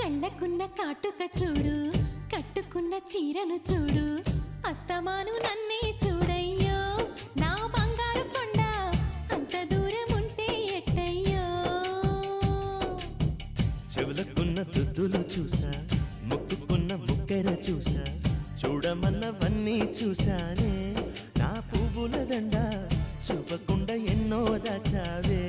కళ్ళకున్న కాటుక చూడు, కట్టుకున్న చీరను చూడు, అస్తమాను నన్నే చూడయ్యో నా బంగారు కొండ, అంత దూరం ఉంటే ఎట్టయ్యో. చెవులకున్న దుద్దులు చూసా, ముక్కుకున్న ముక్కెర చూసా, చూడమన్నవన్నీ చూశానే. నా పువ్వుల దండ చూపకుండా ఎన్నో దాచావే.